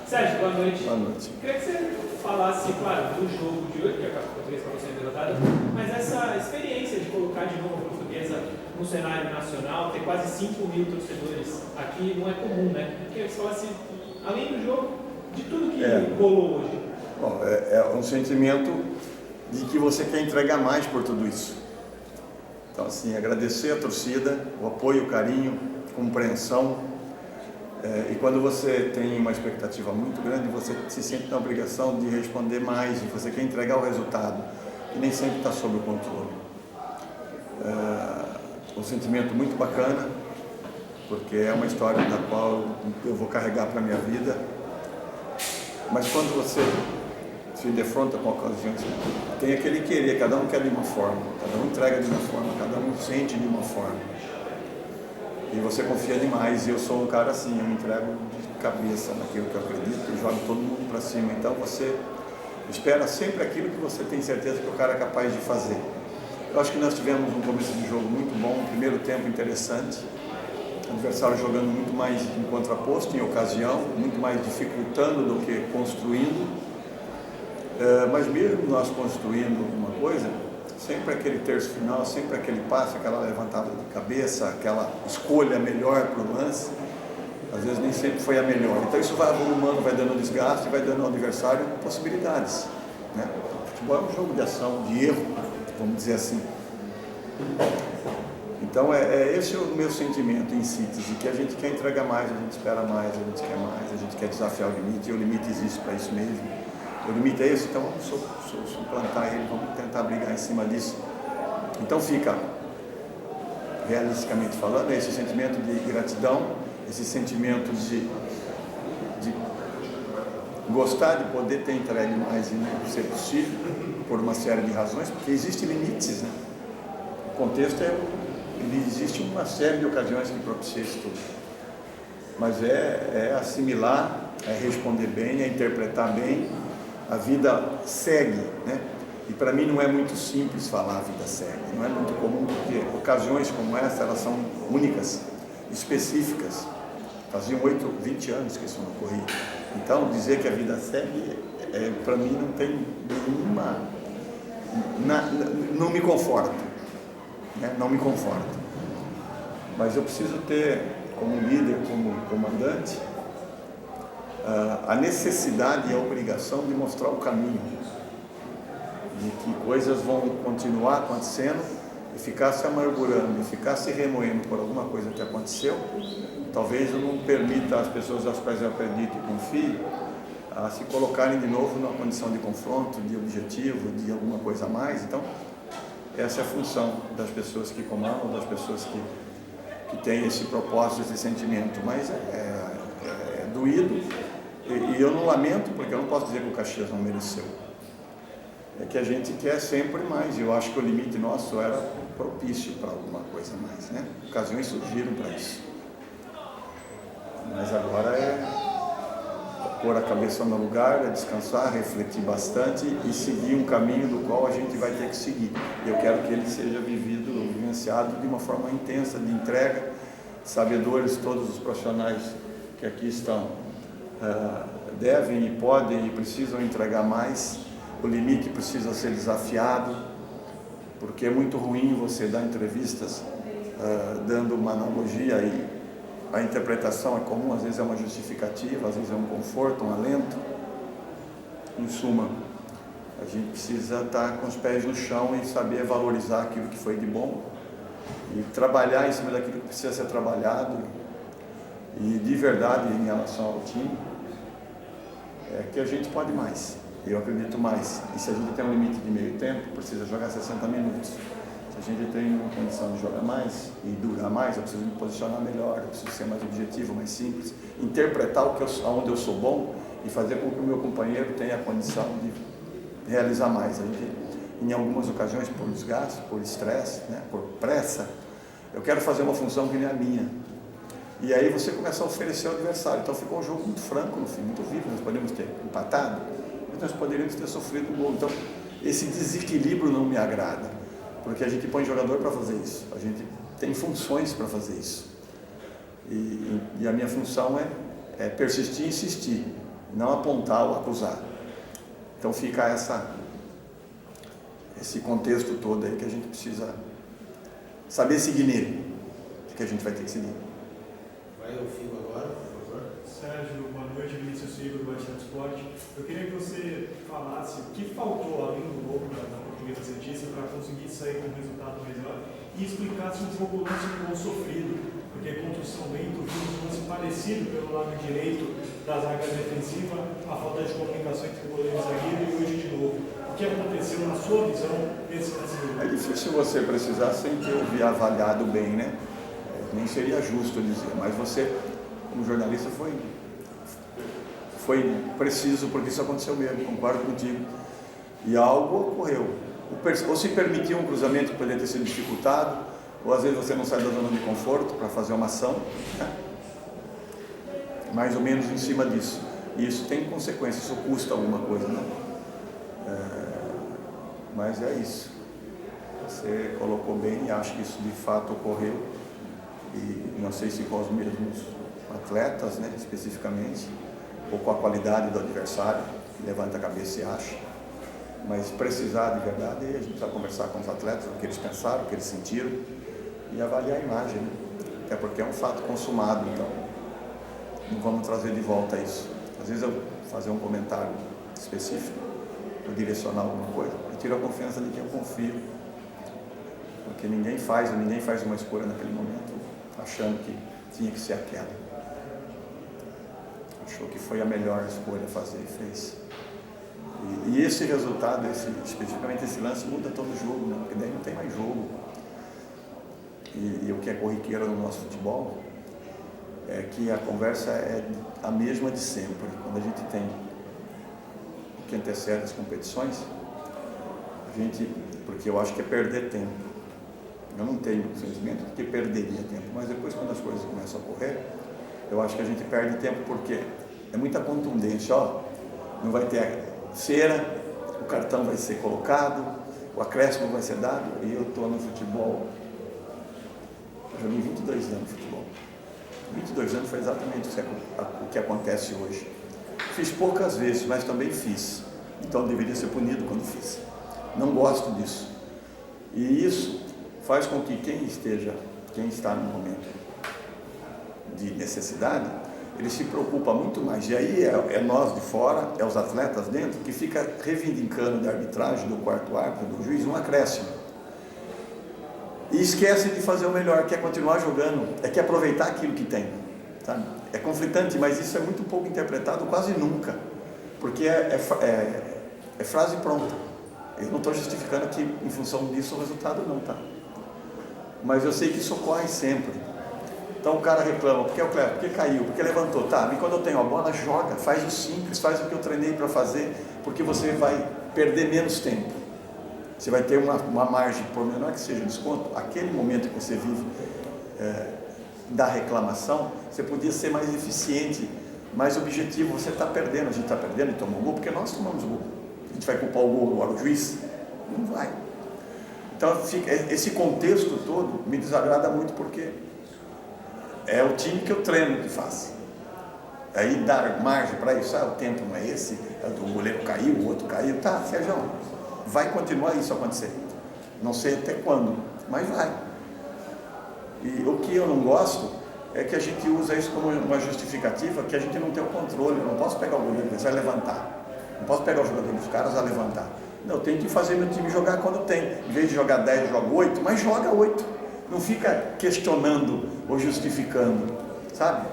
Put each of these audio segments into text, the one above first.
Sérgio, boa noite. Boa noite. Queria que você falasse, claro, do jogo de hoje, que acaba com o Português para você derrotado, mas essa experiência de colocar de novo a Portuguesa no cenário nacional, ter quase 5 mil torcedores aqui, não é comum, né? Queria que você falasse, além do jogo, de tudo que rolou hoje. Bom, é um sentimento de que você quer entregar mais por tudo isso. Então, assim, agradecer a torcida, o apoio, o carinho, a compreensão. E quando você tem uma expectativa muito grande, você se sente na obrigação de responder mais, e você quer entregar o resultado, que nem sempre está sob o controle. Um sentimento muito bacana, porque é uma história da qual eu vou carregar para a minha vida. Mas quando você se defronta com ocasiões, tem aquele querer, cada um quer de uma forma, cada um entrega de uma forma, cada um sente de uma forma. E você confia demais, e eu sou um cara assim, eu me entrego de cabeça naquilo que eu acredito e jogo todo mundo para cima. Então você espera sempre aquilo que você tem certeza que o cara é capaz de fazer. Eu acho que nós tivemos um começo de jogo muito bom, um primeiro tempo interessante, o adversário jogando muito mais em contraposto, em ocasião, muito mais dificultando do que construindo. Mas mesmo nós construindo alguma coisa, sempre aquele terço final, sempre aquele passe, aquela levantada de cabeça, aquela escolha melhor para o lance, às vezes nem sempre foi a melhor. Então isso vai volumando, vai dando desgaste, vai dando ao adversário possibilidades, né? O futebol é um jogo de ação, de erro, vamos dizer assim. Então é esse o meu sentimento em síntese, que a gente quer entregar mais, a gente espera mais, a gente quer mais, a gente quer desafiar o limite, e o limite existe para isso mesmo. O limite é esse, então vamos suplantar ele, vamos tentar brigar em cima disso. Então fica, realisticamente falando, esse sentimento de gratidão, esse sentimento de gostar de poder ter entregue mais e não ser possível, por uma série de razões, porque existem limites, né? O contexto existe uma série de ocasiões que propicia isso tudo. Mas é assimilar, é responder bem, é interpretar bem. A vida segue, né? E para mim não é muito simples falar a vida segue, não é muito comum, porque ocasiões como essa, elas são únicas, específicas. Faziam 20 anos que isso não ocorria. Então, dizer que a vida segue, para mim não tem nenhuma... não me conforta, né? Não me conforta. Mas eu preciso ter, como líder, como comandante, a necessidade e a obrigação de mostrar o caminho, de que coisas vão continuar acontecendo, e ficar se amargurando, e ficar se remoendo por alguma coisa que aconteceu, talvez eu não permita às pessoas às quais eu acredito e confio a se colocarem de novo numa condição de confronto, de objetivo, de alguma coisa a mais. Então, essa é a função das pessoas que comandam, das pessoas que têm esse propósito, esse sentimento, mas é doído. E eu não lamento, porque eu não posso dizer que o Caxias não mereceu. É que a gente quer sempre mais, e eu acho que o limite nosso era propício para alguma coisa mais, né? Ocasiões surgiram para isso. Mas agora é pôr a cabeça no lugar, é descansar, refletir bastante e seguir um caminho do qual a gente vai ter que seguir. E eu quero que ele seja vivenciado de uma forma intensa, de entrega. Sabedores, todos os profissionais que aqui estão, devem e podem e precisam entregar mais. O limite precisa ser desafiado, porque é muito ruim você dar entrevistas dando uma analogia e a interpretação é comum, às vezes é uma justificativa, às vezes é um conforto, um alento. Em suma, a gente precisa estar com os pés no chão e saber valorizar aquilo que foi de bom e trabalhar em cima daquilo que precisa ser trabalhado. E de verdade, em relação ao time, é que a gente pode mais, eu acredito mais. E se a gente tem um limite de meio tempo, precisa jogar 60 minutos. Se a gente tem uma condição de jogar mais e durar mais, eu preciso me posicionar melhor, eu preciso ser mais objetivo, mais simples, interpretar onde eu sou bom e fazer com que o meu companheiro tenha a condição de realizar mais. A gente, em algumas ocasiões, por desgaste, por estresse, né, por pressa, eu quero fazer uma função que nem a minha. E aí você começa a oferecer ao adversário. Então ficou um jogo muito franco no fim, muito vivo. Nós podemos ter empatado, mas nós poderíamos ter sofrido um gol. Então esse desequilíbrio não me agrada, porque a gente põe jogador para fazer isso, a gente tem funções para fazer isso. E a minha função é persistir e insistir. não apontar ou acusar. Então fica esse contexto todo aí que a gente precisa saber seguir nele, que a gente vai ter que seguir. Vai ao fio agora, por favor. Sérgio, boa noite, Vinícius Silva, do Baixão Esporte. Eu queria que você falasse o que faltou além do gol da Portuguesa Santista para conseguir sair com um resultado melhor e explicasse um pouco o lance do gol sofrido, porque contra o São Bento vimos um lance parecido pelo lado direito da zaga defensiva, a falta de comunicação entre o goleiro e o zagueiro, e hoje de novo. O que aconteceu na sua visão nesse lance do gol? É difícil você precisar sem ter ouvido avaliado bem, né? Nem seria justo dizer, mas você, como jornalista, foi preciso, porque isso aconteceu mesmo, concordo contigo. E algo ocorreu. Ou se permitiu um cruzamento que poderia ter sido dificultado, ou às vezes você não sai da zona de conforto para fazer uma ação, né? Mais ou menos em cima disso. E isso tem consequências, isso custa alguma coisa, né? Mas é isso. Você colocou bem e acho que isso de fato ocorreu. E não sei se com os mesmos atletas, né, especificamente, ou com a qualidade do adversário, que levanta a cabeça e acha. Mas precisar de verdade, a gente precisa conversar com os atletas, o que eles pensaram, o que eles sentiram, e avaliar a imagem, né? Até porque é um fato consumado, então não vamos trazer de volta isso. Às vezes eu fazer um comentário específico, ou direcionar alguma coisa, eu tiro a confiança de quem eu confio, porque ninguém faz uma escolha naquele momento achando que tinha que ser aquela. Achou que foi a melhor escolha a fazer e fez. E esse resultado, especificamente esse lance, muda todo o jogo, né? Porque daí não tem mais jogo. E o que é corriqueiro no nosso futebol é que a conversa é a mesma de sempre. Quando a gente tem o que antecede as competições, porque eu acho que é perder tempo. Eu não tenho o sentimento de que perderia tempo, mas depois, quando as coisas começam a ocorrer, eu acho que a gente perde tempo porque é muita contundência. Não vai ter cera, o cartão vai ser colocado, o acréscimo vai ser dado, e eu estou no futebol. Eu joguei 22 anos de futebol. 22 anos foi exatamente o que acontece hoje. Fiz poucas vezes, mas também fiz. Então eu deveria ser punido quando fiz. Não gosto disso. E isso faz com que quem está no momento de necessidade, ele se preocupa muito mais. E aí é nós de fora, é os atletas dentro, que fica reivindicando da arbitragem, do quarto árbitro, do juiz, um acréscimo. E esquece de fazer o melhor, que é continuar jogando, é que aproveitar aquilo que tem. Sabe? É conflitante, mas isso é muito pouco interpretado, quase nunca. Porque é frase pronta. Eu não estou justificando que em função disso o resultado não está. Mas eu sei que isso ocorre sempre. Então o cara reclama, porque caiu, porque levantou. Tá, e quando eu tenho a bola, joga, faz o simples, faz o que eu treinei para fazer, porque você vai perder menos tempo. Você vai ter uma margem, por menor que seja o desconto, aquele momento que você vive da reclamação, você podia ser mais eficiente, mais objetivo. Você está perdendo, a gente está perdendo e tomou o gol, porque nós tomamos o gol. A gente vai culpar o gol agora, o juiz? Não vai. Então, esse contexto todo me desagrada muito, porque é o time que eu treino que faz. Aí dar margem para isso, o tempo não é esse, o goleiro caiu, o outro caiu, tá, Sérgio, vai continuar isso acontecer. Não sei até quando, mas vai. E o que eu não gosto é que a gente usa isso como uma justificativa, que a gente não tem o controle. Eu não posso pegar o goleiro, ele vai levantar. Não posso pegar o jogador dos caras a levantar. Não, eu tenho que fazer meu time jogar quando tem. Em vez de jogar 10, joga 8, mas joga 8. Não fica questionando ou justificando, sabe?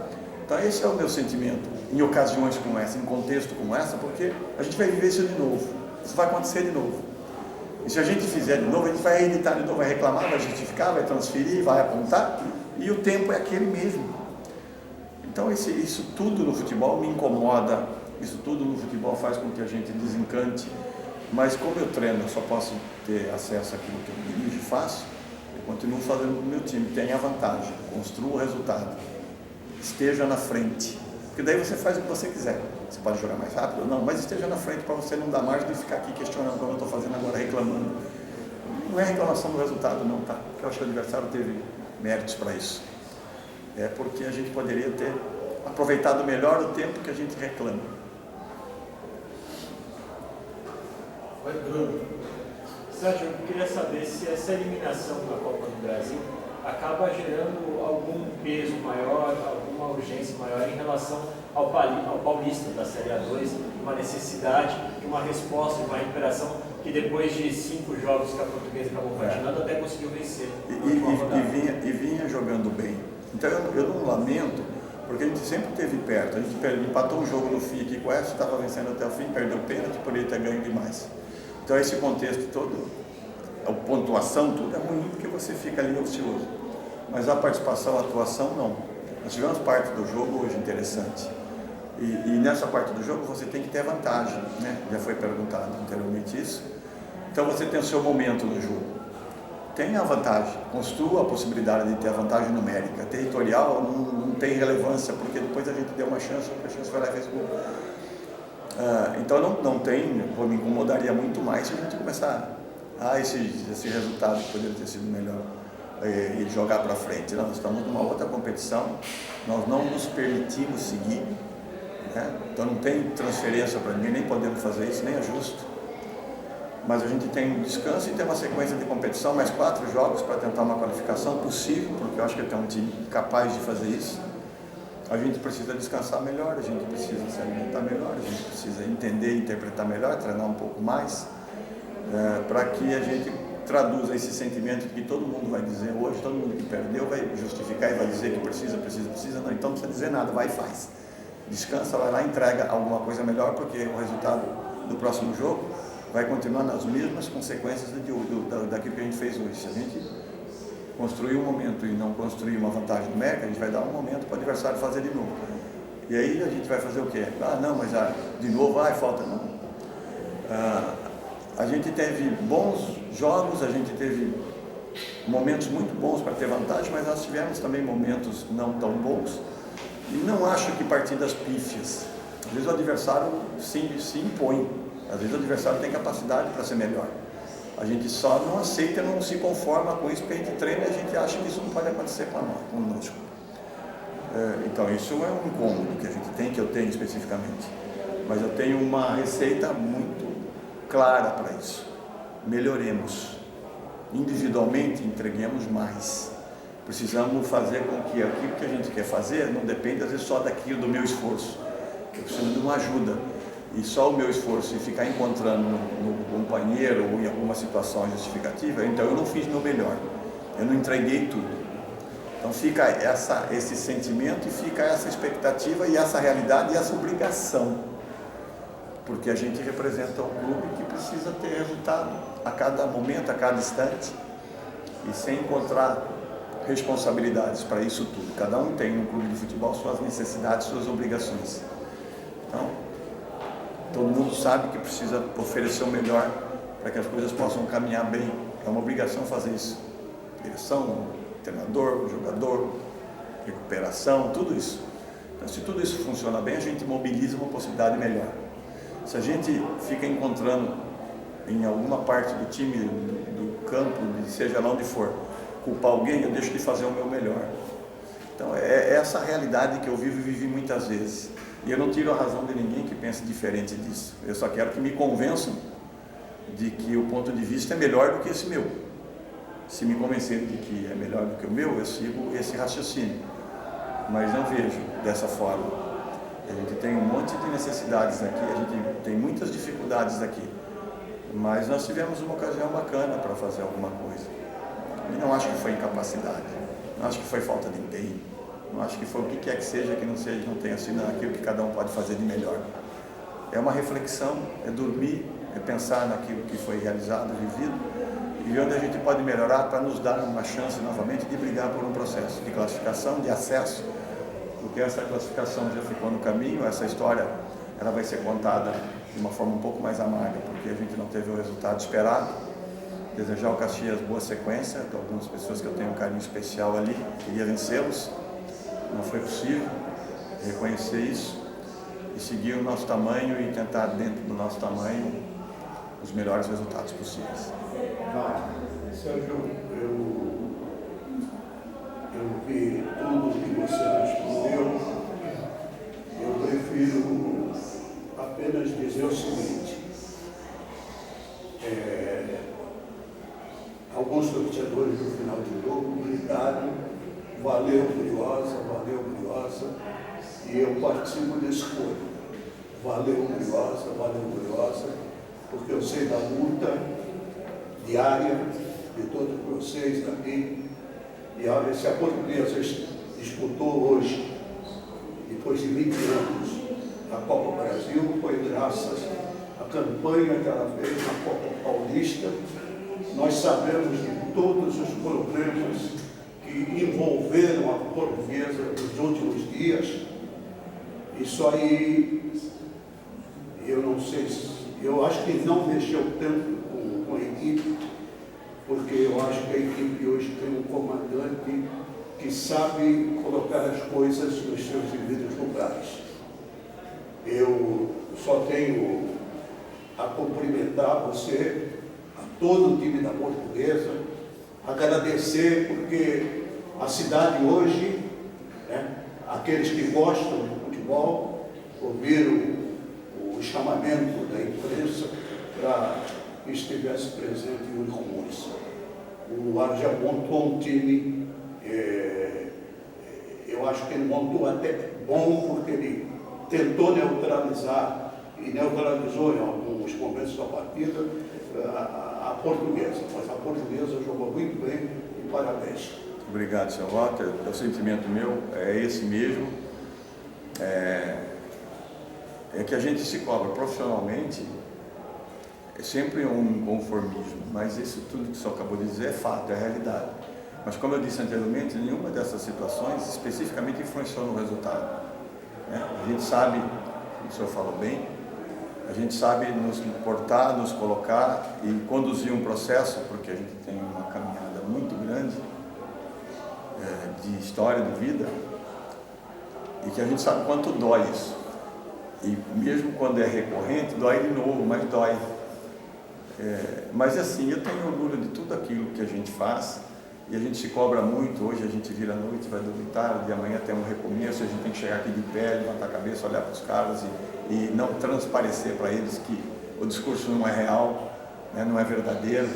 Então esse é o meu sentimento em ocasiões como essa, em contexto como essa, porque a gente vai viver isso de novo. Isso vai acontecer de novo. E se a gente fizer de novo, a gente vai reeditar de novo, vai reclamar, vai justificar, vai transferir, vai apontar, e o tempo é aquele mesmo. Então isso tudo no futebol me incomoda, isso tudo no futebol faz com que a gente desencante. Mas como eu treino, eu só posso ter acesso àquilo que eu dirijo e faço, eu continuo fazendo o meu time, tenha a vantagem, construa o resultado, esteja na frente, porque daí você faz o que você quiser. Você pode jogar mais rápido ou não, mas esteja na frente para você não dar margem de ficar aqui questionando como eu estou fazendo agora, reclamando. Não é reclamação do resultado não, tá? Porque eu acho que o adversário teve méritos para isso. É porque a gente poderia ter aproveitado melhor o tempo que a gente reclama. Vai, Bruno. Sérgio, eu queria saber se essa eliminação da Copa do Brasil acaba gerando algum peso maior, alguma urgência maior em relação ao Paulista da Série A2, uma necessidade, uma resposta, uma recuperação que depois de 5 jogos que a Portuguesa acabou patinando, até conseguiu vencer. E vinha jogando bem. Então eu não lamento, porque a gente sempre esteve perto. A gente empatou um jogo no fim aqui com o Oeste, estava vencendo até o fim, perdeu o pênalti, poderia ter ganho demais. Então esse contexto todo, a pontuação, tudo é ruim porque você fica ali ocioso. Mas a participação, a atuação, não. Nós tivemos parte do jogo hoje interessante. E nessa parte do jogo você tem que ter vantagem, né? Já foi perguntado anteriormente isso. Então você tem o seu momento no jogo. Tenha a vantagem, construa a possibilidade de ter a vantagem numérica. Territorial não tem relevância, porque depois a gente deu uma chance, a chance vai lá e fez gol. Então não tem, me incomodaria muito mais se a gente começar esse resultado que poderia ter sido melhor e jogar para frente. Nós estamos numa outra competição, nós não nos permitimos seguir, né? Então não tem transferência para ninguém, nem podemos fazer isso, nem é justo. Mas a gente tem um descanso e tem uma sequência de competição, mais 4 jogos para tentar uma qualificação possível, porque eu acho que tem um time capaz de fazer isso. A gente precisa descansar melhor, a gente precisa se alimentar melhor, a gente precisa entender e interpretar melhor, treinar um pouco mais, para que a gente traduza esse sentimento de que todo mundo vai dizer hoje, todo mundo que perdeu vai justificar e vai dizer que precisa, não, então não precisa dizer nada, vai e faz. Descansa, vai lá e entrega alguma coisa melhor, porque o resultado do próximo jogo vai continuar nas mesmas consequências daquilo que a gente fez hoje. Se a gente construir um momento e não construir uma vantagem numérica, a gente vai dar um momento para o adversário fazer de novo. E aí a gente vai fazer o quê? Não, mas de novo, falta não. A gente teve bons jogos, a gente teve momentos muito bons para ter vantagem, mas nós tivemos também momentos não tão bons. E não acho que partidas pífias. Às vezes o adversário se impõe. Às vezes o adversário tem capacidade para ser melhor. A gente só não aceita, não se conforma com isso, porque a gente treina e a gente acha que isso não pode acontecer conosco. Então isso é um incômodo que a gente tem, que eu tenho especificamente. Mas eu tenho uma receita muito clara para isso. Melhoremos. Individualmente, entreguemos mais. Precisamos fazer com que aquilo que a gente quer fazer não dependa às vezes só daquilo do meu esforço. Eu preciso de uma ajuda. E só o meu esforço e ficar encontrando no companheiro ou em alguma situação justificativa, então eu não fiz meu melhor, eu não entreguei tudo. Então fica esse sentimento e fica essa expectativa e essa realidade e essa obrigação, porque a gente representa um clube que precisa ter resultado a cada momento, a cada instante, e sem encontrar responsabilidades para isso tudo. Cada um tem no clube de futebol suas necessidades, suas obrigações. Então, todo mundo sabe que precisa oferecer o melhor para que as coisas possam caminhar bem. É uma obrigação fazer isso. Direção, treinador, jogador, recuperação, tudo isso. Então, se tudo isso funciona bem, a gente mobiliza uma possibilidade melhor. Se a gente fica encontrando em alguma parte do time, do campo, seja lá onde for, culpar alguém, eu deixo de fazer o meu melhor. Então, é essa realidade que eu vivi muitas vezes. E eu não tiro a razão de ninguém que pense diferente disso. Eu só quero que me convençam de que o ponto de vista é melhor do que esse meu. Se me convencerem de que é melhor do que o meu, eu sigo esse raciocínio. Mas não vejo dessa forma. A gente tem um monte de necessidades aqui, a gente tem muitas dificuldades aqui. Mas nós tivemos uma ocasião bacana para fazer alguma coisa. E não acho que foi incapacidade, não acho que foi falta de empenho. Não acho que foi o que quer que seja, que não seja, não tenha sido aquilo que cada um pode fazer de melhor. É uma reflexão, é dormir, é pensar naquilo que foi realizado, vivido, e ver onde a gente pode melhorar para nos dar uma chance novamente de brigar por um processo de classificação, de acesso, porque essa classificação já ficou no caminho, essa história ela vai ser contada de uma forma um pouco mais amarga, porque a gente não teve o resultado esperado. Desejar ao Caxias boa sequência, com algumas pessoas que eu tenho um carinho especial ali, queria vencê-los. Não foi possível reconhecer isso e seguir o nosso tamanho e tentar, dentro do nosso tamanho, os melhores resultados possíveis. Sérgio, eu vi tudo que você respondeu. Eu prefiro apenas dizer o seguinte: Alguns torcedores no final do jogo gritaram: valeu, Briosa, valeu, Briosa. E eu participo desse coro. Valeu, Briosa, porque eu sei da luta diária de todos vocês aqui. E olha, se a Portuguesa disputou hoje, depois de 20 anos, a Copa Brasil, foi graças à campanha que ela fez na Copa Paulista. Nós sabemos de todos os problemas que envolveram a Portuguesa nos últimos dias. Isso aí, eu não sei, eu acho que não mexeu tanto com a equipe, porque eu acho que a equipe hoje tem um comandante que sabe colocar as coisas nos seus devidos lugares. Eu só tenho a cumprimentar você, a todo o time da Portuguesa, agradecer porque a cidade hoje, né, aqueles que gostam de futebol, ouviram o chamamento da imprensa para que estivesse presente em Yuri Comores. O Arja montou um time, eu acho que ele montou até bom, porque ele tentou neutralizar e neutralizou em alguns momentos da partida a Portuguesa, mas a Portuguesa jogou muito bem e parabéns. Obrigado, Sr. Walter. O sentimento meu é esse mesmo. É que a gente se cobra profissionalmente, é sempre um conformismo, mas isso tudo que o senhor acabou de dizer é fato, é realidade. Mas como eu disse anteriormente, nenhuma dessas situações especificamente influenciou no resultado. A gente sabe, o senhor falou bem, a gente sabe nos portar, nos colocar e conduzir um processo, porque a gente tem uma caminhada muito grande de história, de vida, e que a gente sabe quanto dói isso. E mesmo quando é recorrente, dói de novo, mas dói. Mas assim, eu tenho orgulho de tudo aquilo que a gente faz, e a gente se cobra muito. Hoje a gente vira à noite, vai dormir tarde, e amanhã tem um recomeço, a gente tem que chegar aqui de pé, levantar a cabeça, olhar para os caras e não transparecer para eles que o discurso não é real, né, não é verdadeiro.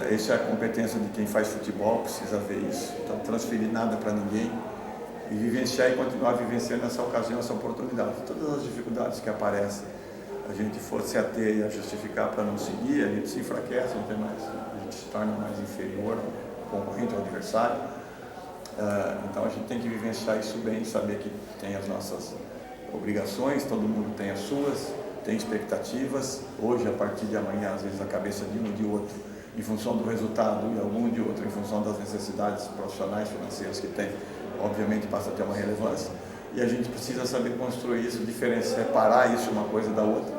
Essa é a competência de quem faz futebol, precisa ver isso. Então, transferir nada para ninguém e vivenciar e continuar vivenciando essa ocasião, essa oportunidade. Todas as dificuldades que aparecem, a gente for se ater e a justificar para não seguir, a gente se enfraquece, a gente se torna mais inferior ao concorrente, ao adversário. Então a gente tem que vivenciar isso bem, saber que tem as nossas obrigações, todo mundo tem as suas, tem expectativas. Hoje, a partir de amanhã, às vezes a cabeça de um e de outro, em função do resultado, e algum de outro em função das necessidades profissionais, financeiras que tem, obviamente passa a ter uma relevância. E a gente precisa saber construir isso, separar isso uma coisa da outra,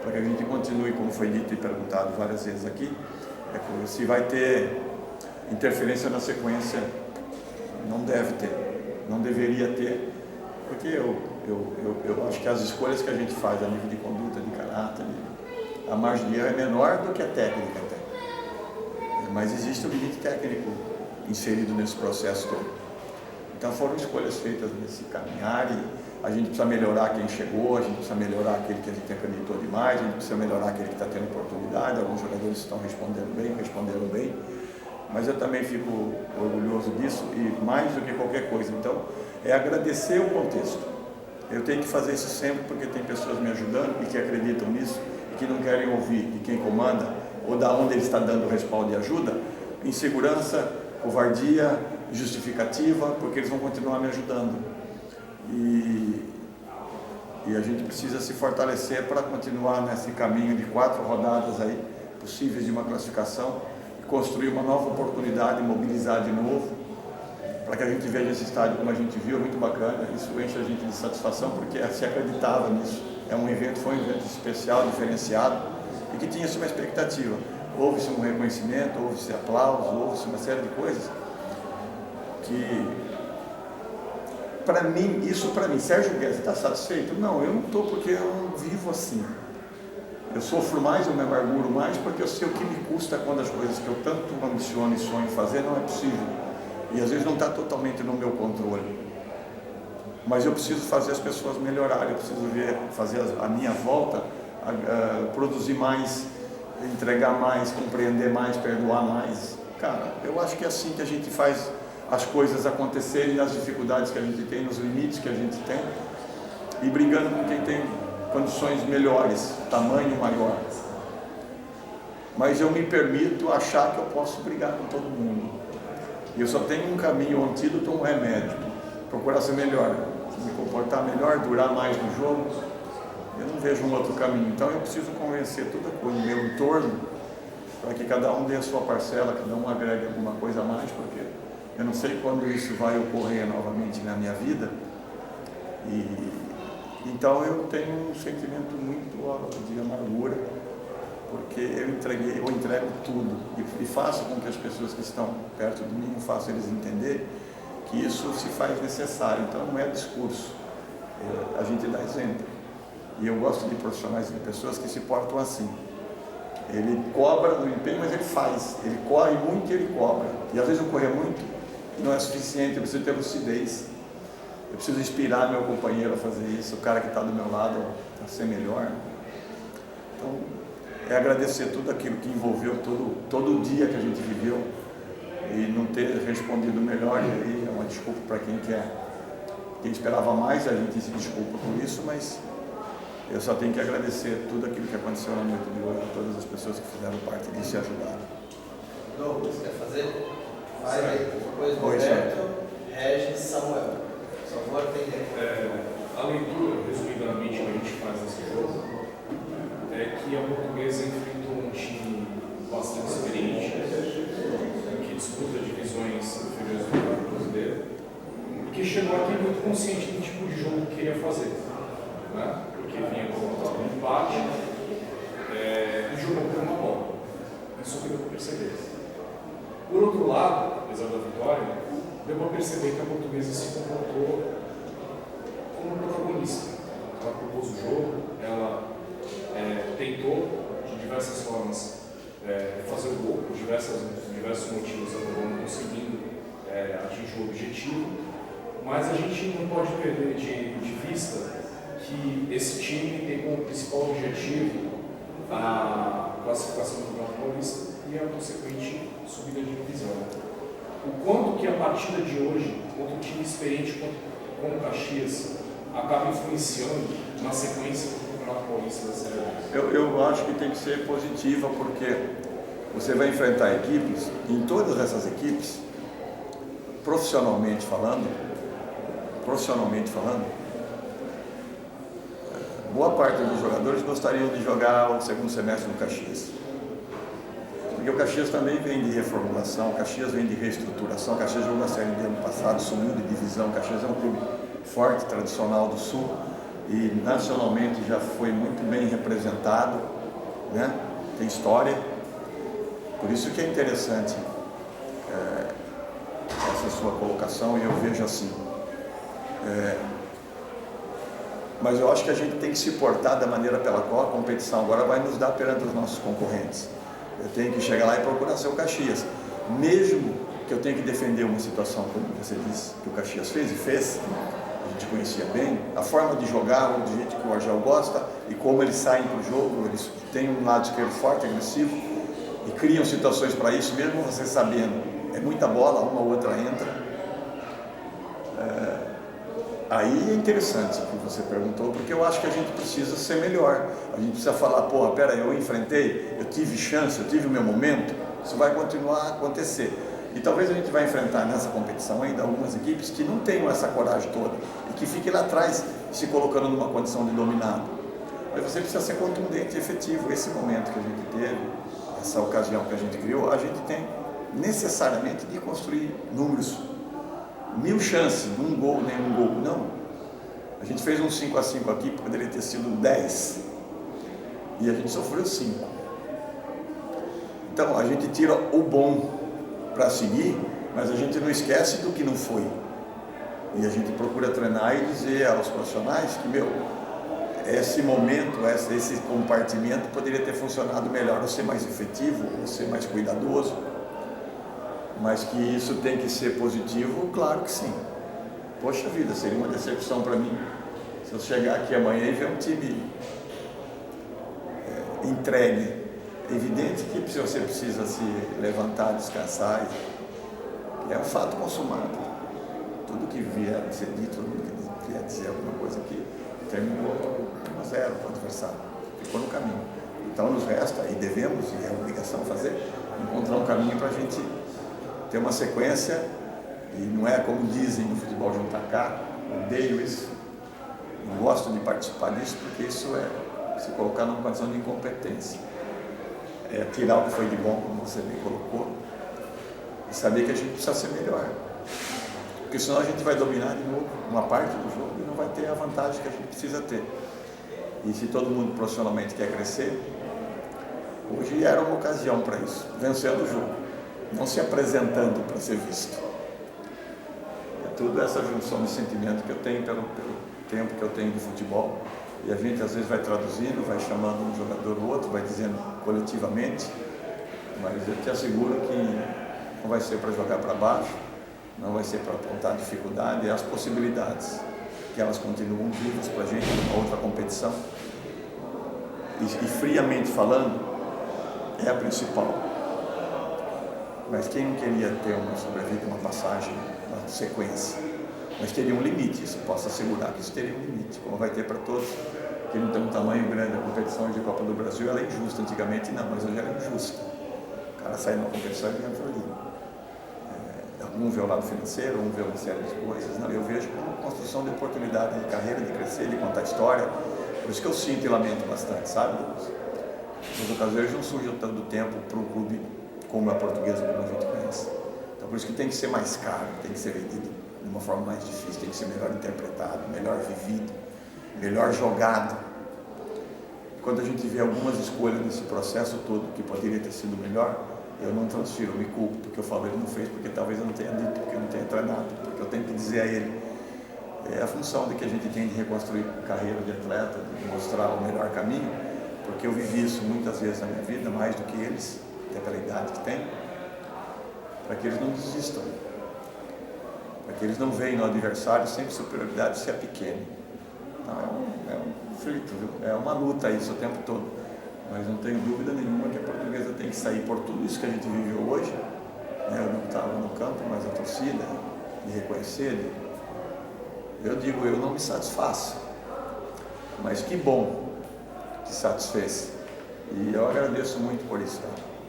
para que a gente continue, como foi dito e perguntado várias vezes aqui, se vai ter interferência na sequência. Não deve ter, não deveria ter, porque eu acho que as escolhas que a gente faz a nível de conduta, de caráter, a margem de erro é menor do que a técnica até. Mas existe o limite técnico inserido nesse processo todo. Então foram escolhas feitas nesse caminhar e a gente precisa melhorar quem chegou, a gente precisa melhorar aquele que a gente acreditou demais, a gente precisa melhorar aquele que está tendo oportunidade. Alguns jogadores estão responderam bem, mas eu também fico orgulhoso disso e mais do que qualquer coisa. Então, é agradecer o contexto. Eu tenho que fazer isso sempre porque tem pessoas me ajudando e que acreditam nisso e que não querem ouvir de quem comanda ou da onde ele está dando respaldo e ajuda, insegurança, covardia, justificativa, porque eles vão continuar me ajudando. E a gente precisa se fortalecer para continuar nesse caminho de 4 rodadas aí, possíveis de uma classificação, e construir uma nova oportunidade, mobilizar de novo, para que a gente veja esse estádio como a gente viu, muito bacana. Isso enche a gente de satisfação, porque se acreditava nisso. Foi um evento especial, diferenciado, e que tinha-se uma expectativa. Houve-se um reconhecimento, houve-se aplausos, houve-se uma série de coisas que, para mim, Sérgio Guedes está satisfeito? Não, eu não estou, porque eu não vivo assim. Eu sofro mais, eu me amarguro mais, porque eu sei o que me custa quando as coisas que eu tanto ambiciono e sonho fazer não é possível. E às vezes não está totalmente no meu controle. Mas eu preciso fazer as pessoas melhorarem, eu preciso fazer a minha volta, produzir mais entregar mais, compreender mais, perdoar mais. Cara, eu acho que é assim que a gente faz as coisas acontecerem, nas dificuldades que a gente tem, nos limites que a gente tem, e brigando com quem tem condições melhores, tamanho maior. Mas eu me permito achar que eu posso brigar com todo mundo. E eu só tenho um caminho, um antídoto, um remédio. Procurar ser melhor, me comportar melhor, durar mais no jogo. Eu não vejo um outro caminho. Então eu preciso convencer todo o meu entorno para que cada um dê a sua parcela, cada um agregue alguma coisa a mais, porque eu não sei quando isso vai ocorrer novamente na minha vida. Então eu tenho um sentimento muito de amargura, porque eu entrego tudo e faço com que as pessoas que estão perto de mim, faço eles entender que isso se faz necessário. Então não é discurso, a gente dá exemplo. E eu gosto de profissionais, de pessoas que se portam assim. Ele cobra do empenho, mas ele faz. Ele corre muito e ele cobra. E às vezes eu correr muito não é suficiente, eu preciso ter lucidez. Eu preciso inspirar meu companheiro a fazer isso, o cara que está do meu lado a ser melhor. Então, é agradecer tudo aquilo que envolveu todo o dia que a gente viveu e não ter respondido melhor. E aí é uma desculpa para quem quer. Quem esperava mais, a gente se desculpa por isso, mas eu só tenho que agradecer tudo aquilo que aconteceu na noite de hoje, a todas as pessoas que fizeram parte disso e ajudaram. Douglas, quer fazer? Faz aí. Depois Oi, Roberto, Regis, Samuel. Por favor, atender. A leitura, resumidamente, que a gente faz nesse jogo é que a Portuguesa enfrentou um time bastante experiente, que disputa divisões inferiores do Campeonato Brasileiro, e que chegou aqui muito consciente do tipo de jogo que queria fazer, né? Porque vinha com um empate e jogou por uma bola. Isso que deu para perceber. Por outro lado, apesar da vitória, deu para perceber que a Portuguesa se comportou como protagonista. Ela propôs o jogo, ela tentou de diversas formas fazer o gol, por diversos motivos ela acabou não conseguindo atingir o objetivo, mas a gente não pode perder de vista que esse time tem como principal objetivo a classificação do Campeonato Paulista e a consequente subida de divisão. O quanto que a partida de hoje, contra um time experiente como o Caxias, acaba influenciando na sequência do Campeonato Paulista da Série B? Eu acho que tem que ser positiva, porque você vai enfrentar equipes, em todas essas equipes, profissionalmente falando, boa parte dos jogadores gostariam de jogar o segundo semestre no Caxias. Porque o Caxias também vem de reformulação, o Caxias vem de reestruturação, o Caxias jogou a Série B ano passado, subiu de divisão, o Caxias é um clube forte, tradicional do Sul, e nacionalmente já foi muito bem representado, né? Tem história, por isso que é interessante essa sua colocação, e eu vejo assim. Mas eu acho que a gente tem que se portar da maneira pela qual a competição agora vai nos dar perante os nossos concorrentes. Eu tenho que chegar lá e procurar ser o Caxias, mesmo que eu tenha que defender uma situação, como você disse, que o Caxias fez, a gente conhecia bem, a forma de jogar, do jeito que o Argel gosta e como eles saem para o jogo, eles têm um lado esquerdo forte, agressivo, e criam situações para isso, mesmo você sabendo, é muita bola, uma ou outra entra. Aí é interessante o que você perguntou, porque eu acho que a gente precisa ser melhor. A gente precisa falar, porra, pera, eu enfrentei, eu tive chance, eu tive o meu momento, isso vai continuar a acontecer. E talvez a gente vai enfrentar nessa competição ainda algumas equipes que não tenham essa coragem toda e que fiquem lá atrás se colocando numa condição de dominado. Mas você precisa ser contundente e efetivo. Esse momento que a gente teve, essa ocasião que a gente criou, a gente tem necessariamente de construir números. 1000 chances, um gol, nenhum gol. Não. A gente fez um 5-5 aqui, poderia ter sido 10. E a gente sofreu 5. Então, a gente tira o bom para seguir, mas a gente não esquece do que não foi. E a gente procura treinar e dizer aos profissionais que, esse momento, esse compartimento poderia ter funcionado melhor, ou ser mais efetivo, ou ser mais cuidadoso. Mas que isso tem que ser positivo, claro que sim. Poxa vida, seria uma decepção para mim se eu chegar aqui amanhã e ver um time entregue. É evidente que você precisa se levantar, descansar, é um fato consumado. Tudo que vier a ser dito, tudo que vier a dizer alguma coisa aqui, terminou 1-0 para o adversário, ficou no caminho. Então nos resta, e devemos, e é obrigação fazer, encontrar um caminho para a gente ter uma sequência, e não é como dizem no futebol juntar cá, odeio isso, não gosto de participar disso, porque isso é se colocar numa condição de incompetência. É tirar o que foi de bom, como você bem colocou, e saber que a gente precisa ser melhor. Porque senão a gente vai dominar de novo uma parte do jogo e não vai ter a vantagem que a gente precisa ter. E se todo mundo profissionalmente quer crescer, hoje era uma ocasião para isso, vencendo o jogo, não se apresentando para ser visto. É tudo essa junção de sentimento que eu tenho pelo tempo que eu tenho de futebol. E a gente às vezes vai traduzindo, vai chamando um jogador ou outro, vai dizendo coletivamente, mas eu te asseguro que não vai ser para jogar para baixo, não vai ser para apontar dificuldade, é as possibilidades, que elas continuam vivas para a gente, uma outra competição. E friamente falando, é a principal. Mas quem não queria ter uma sobrevida, uma passagem, uma sequência? Mas teria um limite, isso posso assegurar que isso teria um limite, como vai ter para todos, que não tem um tamanho grande. A competição de Copa do Brasil ela é injusta, antigamente não, mas hoje ela é injusta. O cara sai numa competição e ganha por ali. Um vê o lado financeiro, um vê uma série de coisas. Não, eu vejo como construção de oportunidade de carreira, de crescer, de contar história. Por isso que eu sinto e lamento bastante, sabe? Nas ocasiões não surge tanto tempo para um clube como a Portuguesa, como a gente conhece. Então por isso que tem que ser mais caro, tem que ser vendido de uma forma mais difícil, tem que ser melhor interpretado, melhor vivido, melhor jogado. Quando a gente vê algumas escolhas nesse processo todo que poderia ter sido melhor, eu não transfiro, eu me culpo, porque eu falo, ele não fez porque talvez eu não tenha dito, porque eu não tenha treinado, porque eu tenho que dizer a ele. É a função de que a gente tem de reconstruir a carreira de atleta, de mostrar o melhor caminho, porque eu vivi isso muitas vezes na minha vida, mais do que eles, até pela idade que tem, para que eles não desistam, para que eles não vejam no adversário sempre superioridade se é pequeno. Então é um conflito, viu? É uma luta isso o tempo todo, mas não tenho dúvida nenhuma que a Portuguesa tem que sair por tudo isso que a gente viveu hoje, né? Eu não estava no campo, mas a torcida, de reconhecer, eu digo, eu não me satisfaço, mas que bom que satisfez, e eu agradeço muito por isso, tá?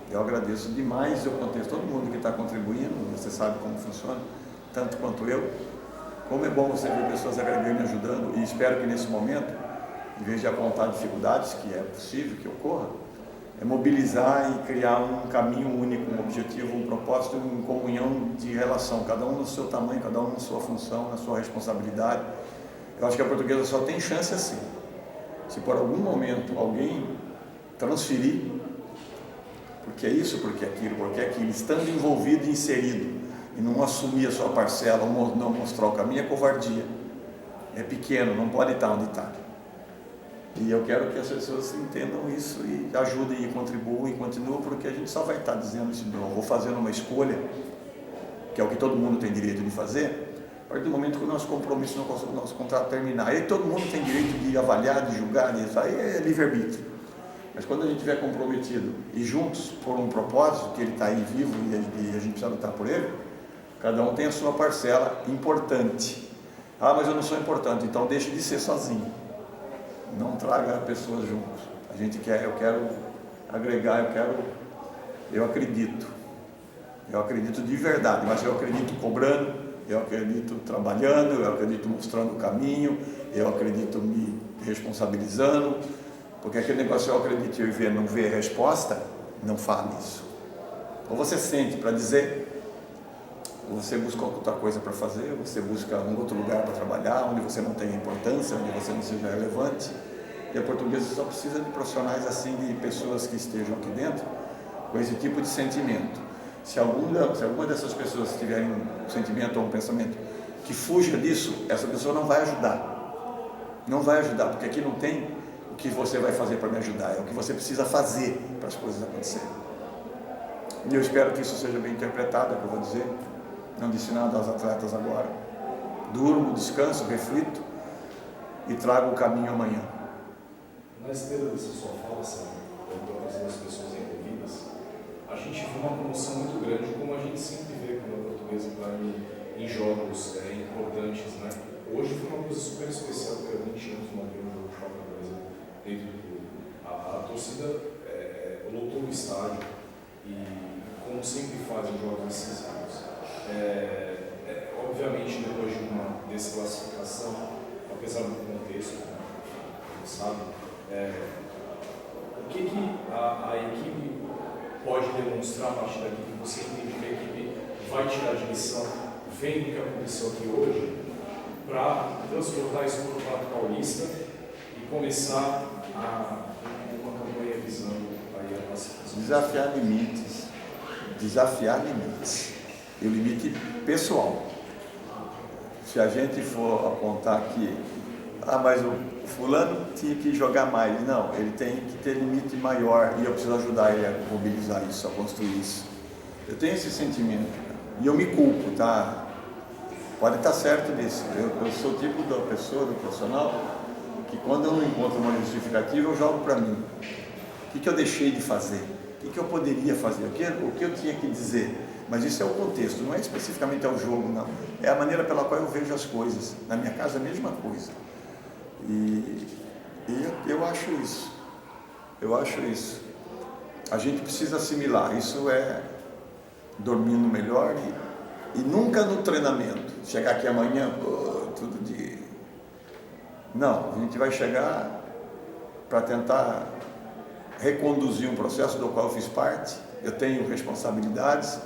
Eu agradeço demais o contexto, todo mundo que está contribuindo, você sabe como funciona, tanto quanto eu. Como é bom você ver pessoas agregando e ajudando, e espero que nesse momento, em vez de apontar dificuldades, que é possível que ocorra, é mobilizar e criar um caminho único, um objetivo, um propósito, uma comunhão de relação, cada um no seu tamanho, cada um na sua função, na sua responsabilidade. Eu acho que a Portuguesa só tem chance assim, se por algum momento alguém transferir, porque é isso, porque é aquilo, estando envolvido e inserido, e não assumir a sua parcela, ou não mostrar o caminho, é covardia. É pequeno, não pode estar onde está. E eu quero que as pessoas entendam isso e ajudem e contribuam e continuem, porque a gente só vai estar dizendo isso, não, vou fazendo uma escolha, que é o que todo mundo tem direito de fazer, a partir do momento que o nosso compromisso, o nosso contrato terminar. Aí todo mundo tem direito de avaliar, de julgar, isso aí é livre-arbítrio. Mas quando a gente estiver comprometido e juntos por um propósito, que ele está aí vivo e a gente precisa lutar por ele, cada um tem a sua parcela importante. Ah, mas eu não sou importante, então deixe de ser sozinho. Não traga pessoas juntos. Eu quero agregar, eu acredito de verdade, mas eu acredito cobrando, eu acredito trabalhando, eu acredito mostrando o caminho, eu acredito me responsabilizando, porque aquele negócio eu acredito e ver, não ver resposta, não fale isso. Ou você sente para dizer, ou você busca outra coisa para fazer, ou você busca um outro lugar para trabalhar, onde você não tem importância, onde você não seja relevante. E a Portuguesa só precisa de profissionais assim, de pessoas que estejam aqui dentro, com esse tipo de sentimento. Se alguma dessas pessoas tiverem um sentimento ou um pensamento que fuja disso, essa pessoa não vai ajudar. Não vai ajudar, porque aqui não tem o que você vai fazer para me ajudar, é o que você precisa fazer para as coisas acontecerem. E eu espero que isso seja bem interpretado, é o que eu vou dizer. Não disse nada aos atletas agora. Durmo, descanso, reflito e trago o caminho amanhã. Na esteira dessa sua fala, Sérgio, ou para todas as pessoas envolvidas, a gente viu uma promoção muito grande, como a gente sempre vê quando a Portuguesa está em jogos importantes, né? Hoje foi uma coisa super especial, que era 20 anos no Madrid, um jogo de Copa, por exemplo, dentro do clube. A torcida lotou o estádio e, como sempre fazem jogos decisivos, obviamente depois de uma desclassificação, apesar do contexto, né, sabe, o que a equipe pode demonstrar a partir daqui que você entende que a equipe vai tirar de lição, vendo o que aconteceu aqui hoje, para transportar isso para o Campeonato Paulista e começar uma campanha visando aí a classificação? Desafiar limites. E o limite pessoal. Se a gente for apontar que, mas o fulano tinha que jogar mais. Não, ele tem que ter limite maior e eu preciso ajudar ele a mobilizar isso, a construir isso. Eu tenho esse sentimento e eu me culpo, tá? Pode estar certo disso. Eu sou o tipo da pessoa, do profissional, que quando eu não encontro uma justificativa, eu jogo para mim. O que eu deixei de fazer? O que eu poderia fazer? O que eu tinha que dizer? Mas isso é o contexto, não é especificamente ao jogo, não. É a maneira pela qual eu vejo as coisas. Na minha casa, a mesma coisa. E eu acho isso. Eu acho isso. A gente precisa assimilar. Isso é dormindo melhor e nunca no treinamento. Chegar aqui amanhã, tudo de... Não, a gente vai chegar para tentar reconduzir um processo do qual eu fiz parte. Eu tenho responsabilidades,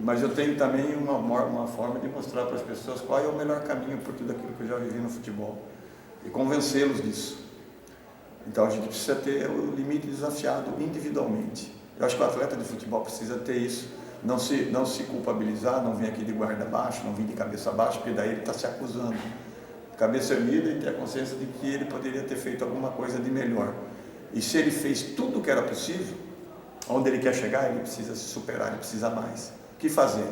mas eu tenho também uma forma de mostrar para as pessoas qual é o melhor caminho por tudo aquilo que eu já vivi no futebol e convencê-los disso. Então a gente precisa ter o limite desafiado individualmente. Eu acho que o atleta de futebol precisa ter isso, não se culpabilizar, não vir aqui de guarda baixa, não vir de cabeça baixa, porque daí ele está se acusando. Cabeça erguida e ter a consciência de que ele poderia ter feito alguma coisa de melhor. E se ele fez tudo o que era possível, onde ele quer chegar, ele precisa se superar, ele precisa mais. O que fazer?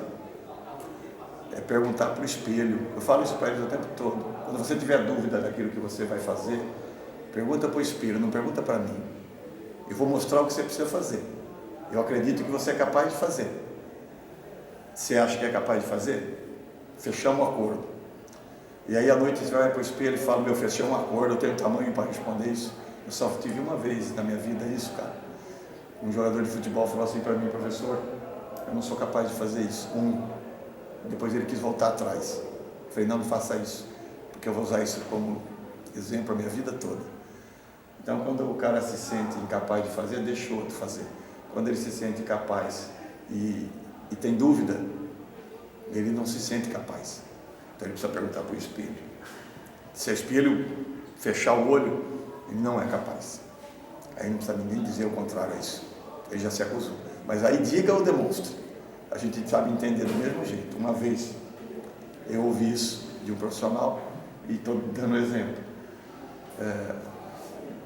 É perguntar para o espelho. Eu falo isso para eles o tempo todo. Quando você tiver dúvida daquilo que você vai fazer, pergunta para o espelho, não pergunta para mim. Eu vou mostrar o que você precisa fazer. Eu acredito que você é capaz de fazer. Você acha que é capaz de fazer? Fechamos um acordo. E aí à noite você vai para o espelho e fala, meu, fechei um acordo, eu tenho tamanho para responder isso. Eu só tive uma vez na minha vida isso, cara. Um jogador de futebol falou assim para mim, professor, eu não sou capaz de fazer isso. Depois ele quis voltar atrás. Eu falei, não faça isso, porque eu vou usar isso como exemplo a minha vida toda. Então, quando o cara se sente incapaz de fazer, deixa o outro fazer. Quando ele se sente capaz e tem dúvida, ele não se sente capaz. Então, ele precisa perguntar para o espelho. Se o espelho fechar o olho, ele não é capaz. Aí não precisa ninguém dizer o contrário a isso. Ele já se acusou. Mas aí diga ou demonstre. A gente sabe entender do mesmo jeito. Uma vez eu ouvi isso de um profissional e estou dando exemplo.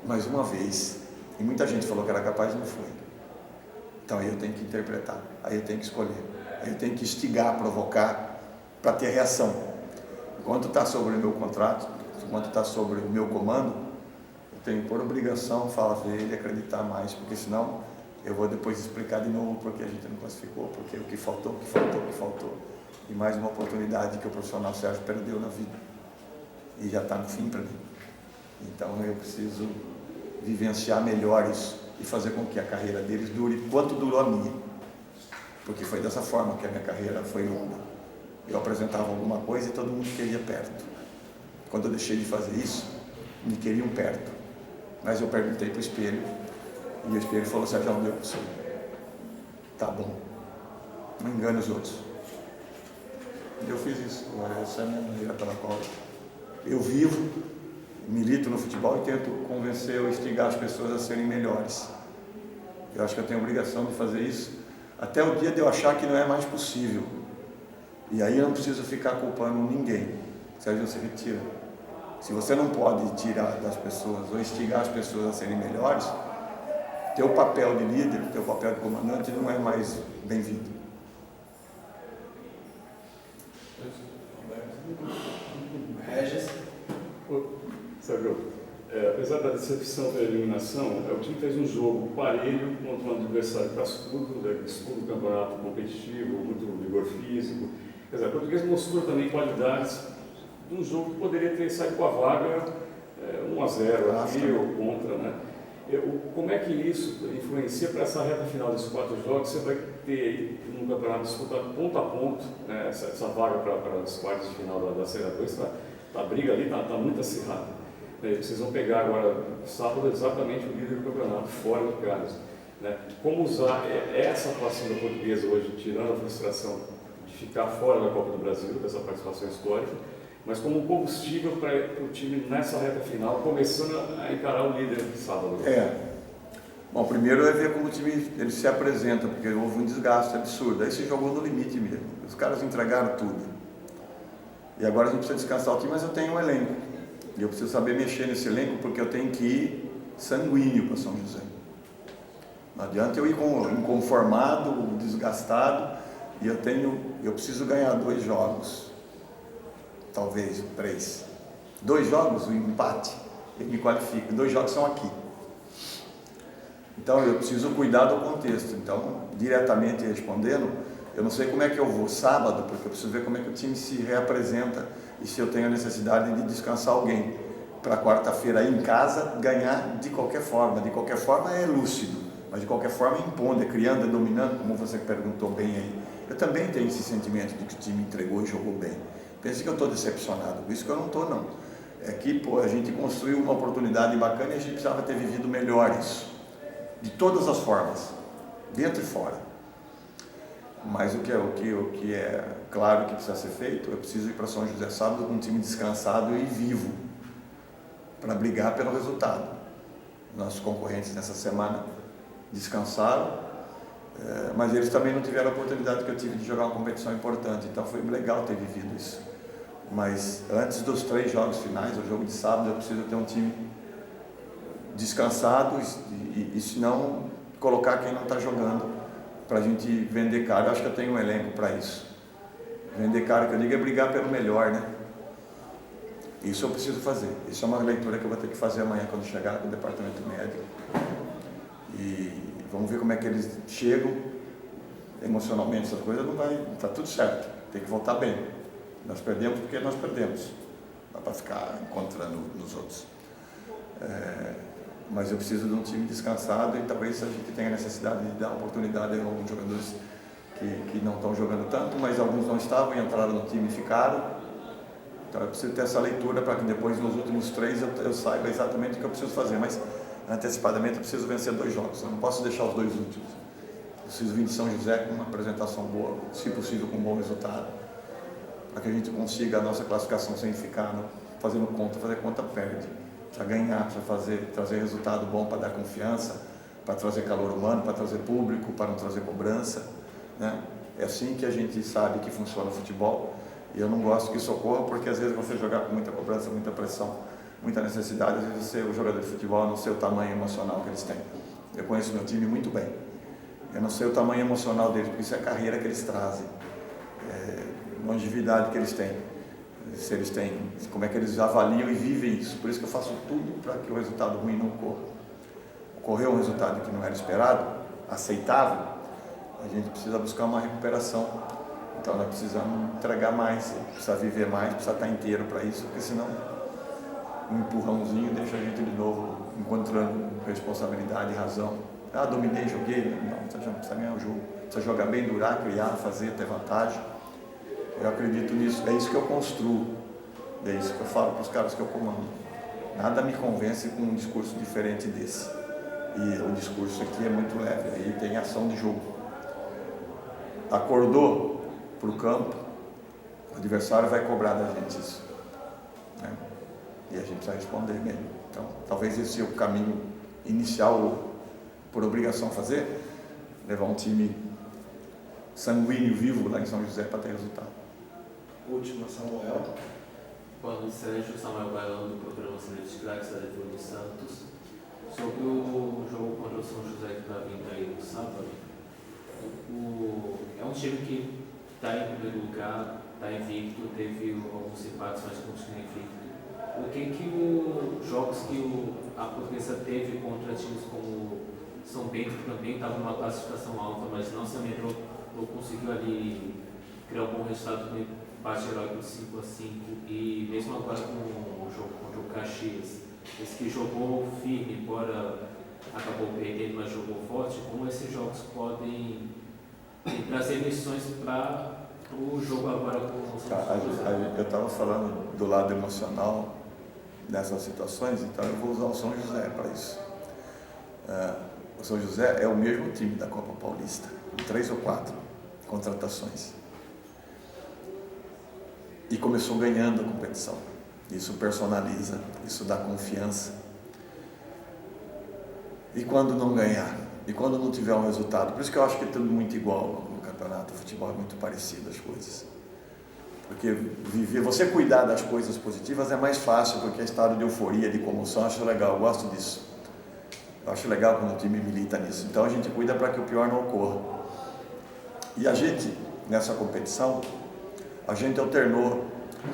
Mais uma vez, e muita gente falou que era capaz e não foi. Então aí eu tenho que interpretar, aí eu tenho que escolher, aí eu tenho que instigar, provocar para ter reação. Enquanto está sobre o meu contrato, enquanto está sobre o meu comando, eu tenho por obrigação falar para ele acreditar mais, porque senão eu vou depois explicar de novo porque a gente não classificou, porque o que faltou. E mais uma oportunidade que o profissional Sérgio perdeu na vida. E já está no fim para mim. Então eu preciso vivenciar melhor isso e fazer com que a carreira deles dure quanto durou a minha. Porque foi dessa forma que a minha carreira foi longa. Eu apresentava alguma coisa e todo mundo queria perto. Quando eu deixei de fazer isso, me queriam perto. Mas eu perguntei para o espelho e o espelho falou, Sérgio, não deu para você. Tá bom. Não engane os outros. E eu fiz isso. Essa é a minha maneira pela qual eu vivo, milito no futebol e tento convencer ou instigar as pessoas a serem melhores. Eu acho que eu tenho a obrigação de fazer isso até o dia de eu achar que não é mais possível. E aí eu não preciso ficar culpando ninguém. Sérgio, se retira. Se você não pode tirar das pessoas ou instigar as pessoas a serem melhores, teu papel de líder, teu papel de comandante não é mais bem-vindo. Regis. Sérgio, apesar da decepção da eliminação, o time fez um jogo parelho contra um adversário cascudo, disputa o campeonato competitivo, muito vigor físico. Quer dizer, a Portuguesa mostrou também qualidades de um jogo que poderia ter saído com a vaga 1-0 aqui ou contra, né? Como é que isso influencia para essa reta final desses 4 jogos? Você vai ter um campeonato disputado ponto a ponto, né? essa vaga para as quartas de final da Série A2, a briga ali está muito acirrada. Vocês vão pegar agora, sábado, exatamente o líder do campeonato, fora de casa. Né? Como usar essa atuação da Portuguesa hoje, tirando a frustração de ficar fora da Copa do Brasil, dessa participação histórica, mas como combustível para o time nessa reta final, começando a encarar o líder de sábado? Bom, primeiro é ver como o time ele se apresenta, porque houve um desgaste absurdo. Aí se jogou no limite mesmo. Os caras entregaram tudo. E agora a gente precisa descansar o time, mas eu tenho um elenco. E eu preciso saber mexer nesse elenco, porque eu tenho que ir sanguíneo para São José. Não adianta eu ir inconformado, desgastado, e eu preciso ganhar 2 jogos. Talvez 3. 2 jogos, o empate, ele me qualifica. 2 jogos são aqui. Então eu preciso cuidar do contexto. Então, diretamente respondendo, eu não sei como é que eu vou sábado, porque eu preciso ver como é que o time se reapresenta e se eu tenho a necessidade de descansar alguém. Para quarta-feira aí em casa, ganhar de qualquer forma. De qualquer forma é lúcido, mas de qualquer forma impondo, criando, dominando, como você perguntou bem aí. Eu também tenho esse sentimento de que o time entregou e jogou bem. Pense que eu estou decepcionado, por isso que eu não estou, não. É que a gente construiu uma oportunidade bacana e a gente precisava ter vivido melhor isso. De todas as formas, dentro e fora. Mas o que é claro que precisa ser feito, eu preciso ir para São José sábado com um time descansado e vivo, para brigar pelo resultado. Nossos concorrentes nessa semana descansaram, mas eles também não tiveram a oportunidade que eu tive de jogar uma competição importante, então foi legal ter vivido isso. Mas antes dos 3 jogos finais, o jogo de sábado, eu preciso ter um time descansado e se não, colocar quem não está jogando para a gente vender caro. Eu acho que eu tenho um elenco para isso. Vender caro, que eu digo, é brigar pelo melhor, né? Isso eu preciso fazer. Isso é uma leitura que eu vou ter que fazer amanhã quando chegar no departamento médico. E vamos ver como é que eles chegam emocionalmente, essas coisas não vai, está tudo certo, tem que voltar bem. Nós perdemos porque nós perdemos, não dá para ficar encontrando nos outros. Mas eu preciso de um time descansado e talvez a gente tenha necessidade de dar oportunidade a alguns jogadores que não estão jogando tanto, mas alguns não estavam e entraram no time e ficaram. Então eu preciso ter essa leitura para que depois nos últimos 3 eu saiba exatamente o que eu preciso fazer, mas antecipadamente eu preciso vencer 2 jogos, eu não posso deixar os 2 últimos. Eu preciso vir de São José com uma apresentação boa, se possível com um bom resultado, para que a gente consiga a nossa classificação sem ficar fazendo conta, fazer conta perde. Para ganhar, para trazer resultado bom, para dar confiança, para trazer calor humano, para trazer público, para não trazer cobrança, né? É assim que a gente sabe que funciona o futebol, e eu não gosto que isso ocorra, porque às vezes você jogar com muita cobrança, muita pressão, muita necessidade, às vezes você, o jogador de futebol, não sei o tamanho emocional que eles têm. Eu conheço meu time muito bem, eu não sei o tamanho emocional deles, porque isso é a carreira que eles trazem, longevidade que eles têm. Se eles têm, como é que eles avaliam e vivem isso. Por isso que eu faço tudo para que o resultado ruim não ocorra. Ocorreu um resultado que não era esperado, aceitável, a gente precisa buscar uma recuperação. Então nós precisamos entregar mais, precisa viver mais, precisa estar inteiro para isso, porque senão um empurrãozinho deixa a gente de novo encontrando responsabilidade e razão. Dominei, joguei, não, precisa ganhar o jogo, precisa jogar bem, durar, criar, fazer, ter vantagem. Eu acredito nisso, é isso que eu construo, é isso que eu falo para os caras que eu comando. Nada me convence com um discurso diferente desse. E o discurso aqui é muito leve, aí tem ação de jogo. Acordou para o campo, o adversário vai cobrar da gente isso, né? E a gente precisa responder mesmo. Então, talvez esse seja o caminho inicial, por obrigação fazer, levar um time sanguíneo, vivo lá em São José para ter resultado. Última, Samuel. Boa noite, Sérgio. Samuel Bailão, do programa Sereiros de Craques da Defesa dos Santos. Sobre o jogo contra o São José que está vindo aí no sábado, é um time que está em primeiro lugar, está invicto, teve alguns empates, mas continua invicto. o que os jogos que a Portuguesa teve contra times como São Bento, que também estava numa classificação alta, mas não se amedrontou, conseguiu ali criar um bom resultado com o empate heróico de 5-5, e mesmo agora com o jogo contra o Caxias, esse que jogou firme, embora acabou perdendo, mas jogou forte, como esses jogos podem trazer lições para o jogo agora com o São José? Eu estava falando do lado emocional nessas situações, então eu vou usar o São José para isso. O São José é o mesmo time da Copa Paulista, 3 ou 4 contratações. E começou ganhando a competição. Isso personaliza, isso dá confiança. E quando não ganhar? E quando não tiver um resultado? Por isso que eu acho que é tudo muito igual no campeonato. O futebol é muito parecido as coisas. Porque você cuidar das coisas positivas é mais fácil, porque é estado de euforia, de comoção, eu acho legal, eu gosto disso. Eu acho legal quando o time milita nisso. Então a gente cuida para que o pior não ocorra. E a gente, nessa competição, a gente alternou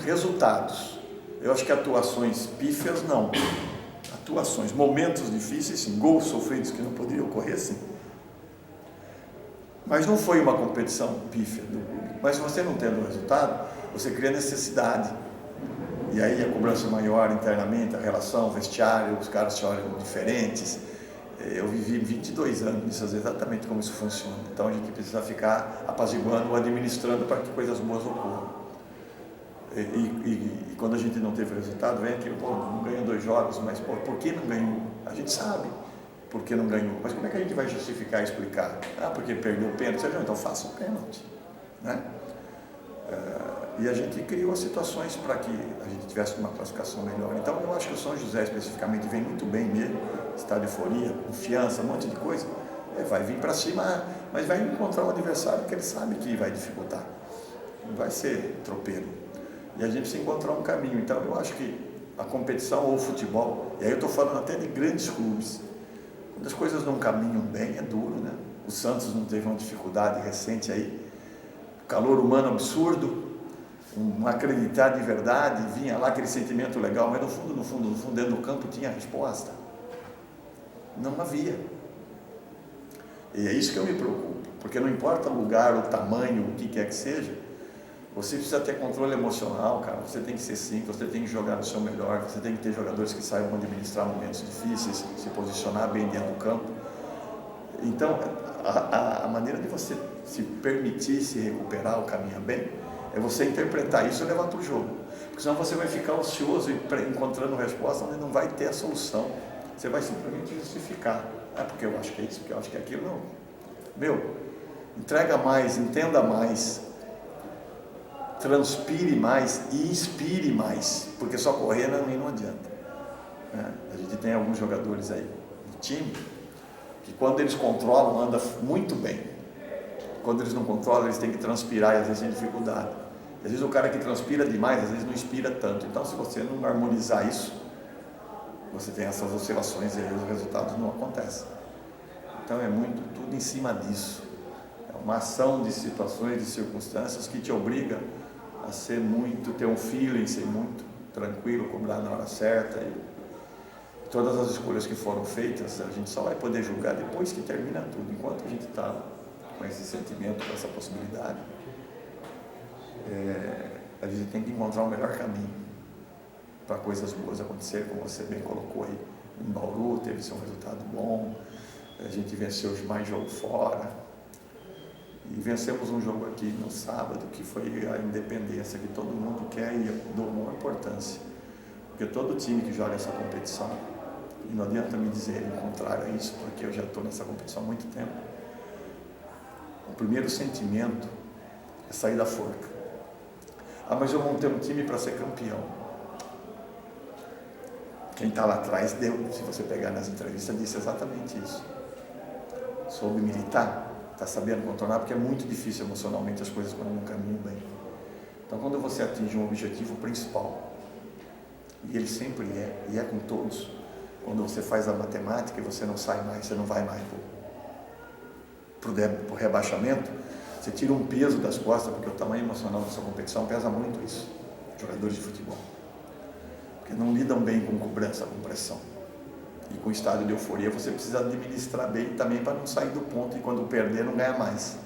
resultados. Eu acho que atuações pífias, não. Atuações, momentos difíceis, sim. Gols sofridos que não poderiam ocorrer, sim. Mas não foi uma competição pífia do clube. Mas se você não tendo resultado, você cria necessidade. E aí a cobrança maior internamente, a relação, o vestiário, os caras se olham diferentes. Eu vivi 22 anos nisso, exatamente como isso funciona. Então a gente precisa ficar apaziguando, administrando para que coisas boas ocorram. E quando a gente não teve resultado, vem aqui, não ganhou 2 jogos, mas por que não ganhou? A gente sabe por que não ganhou, mas como é que a gente vai justificar e explicar? Porque perdeu o pênalti. Você não, então faça o pênalti, né? E a gente criou situações para que a gente tivesse uma classificação melhor. Então eu acho que o São José especificamente vem muito bem mesmo, estado de euforia, confiança, um monte de coisa. Vai vir para cima, mas vai encontrar um adversário que ele sabe que vai dificultar. Não vai ser tropeiro. E a gente precisa encontrar um caminho. Então eu acho que a competição ou o futebol, e aí eu estou falando até de grandes clubes, quando as coisas não caminham bem, é duro, né? O Santos não teve uma dificuldade recente aí, calor humano absurdo, um acreditar de verdade, vinha lá aquele sentimento legal, mas no fundo, dentro do campo tinha a resposta. Não havia. E é isso que eu me preocupo, porque não importa o lugar, o tamanho, o que quer que seja, você precisa ter controle emocional, cara. Você tem que ser simples, você tem que jogar no seu melhor, você tem que ter jogadores que saibam administrar momentos difíceis, se posicionar bem dentro do campo. Então, a maneira de você se permitir se recuperar ou caminhar bem é você interpretar isso e levar para o jogo. Porque senão você vai ficar ansioso e encontrando resposta onde não vai ter a solução. Você vai simplesmente justificar. Porque eu acho que é isso, porque eu acho que é aquilo. Não. Entrega mais, entenda mais, transpire mais e inspire mais, porque só correr não adianta. A gente tem alguns jogadores aí no time que quando eles controlam, anda muito bem. Quando eles não controlam, eles têm que transpirar e às vezes tem dificuldade. Às vezes o cara que transpira demais, às vezes não inspira tanto. Então se você não harmonizar isso, você tem essas oscilações e aí os resultados não acontecem. Então é tudo em cima disso. É uma ação de situações, de circunstâncias que te obriga a ser ter um feeling, ser muito tranquilo, cobrar na hora certa. E todas as escolhas que foram feitas, a gente só vai poder julgar depois que termina tudo. Enquanto a gente está com esse sentimento, com essa possibilidade, a gente tem que encontrar o melhor caminho para coisas boas acontecerem, como você bem colocou aí. Em Bauru teve seu resultado bom, a gente venceu os mais jogos fora, e vencemos um jogo aqui no sábado, que foi a independência, que todo mundo quer e eu dou uma importância, porque todo time que joga essa competição, e não adianta me dizer o contrário a isso, porque eu já estou nessa competição há muito tempo, o primeiro sentimento é sair da forca. Mas eu montei um time para ser campeão. Quem está lá atrás se você pegar nas entrevistas, disse exatamente isso. Soube militar, está sabendo contornar, porque é muito difícil emocionalmente as coisas quando não caminham bem. Então quando você atinge um objetivo principal, e ele sempre e é com todos, quando você faz a matemática e você não sai mais, você não vai mais para o rebaixamento, você tira um peso das costas, porque o tamanho emocional da sua competição pesa muito isso, jogadores de futebol. porque não lidam bem com cobrança, com pressão. E com o estado de euforia você precisa administrar bem também para não sair do ponto e quando perder não ganhar mais.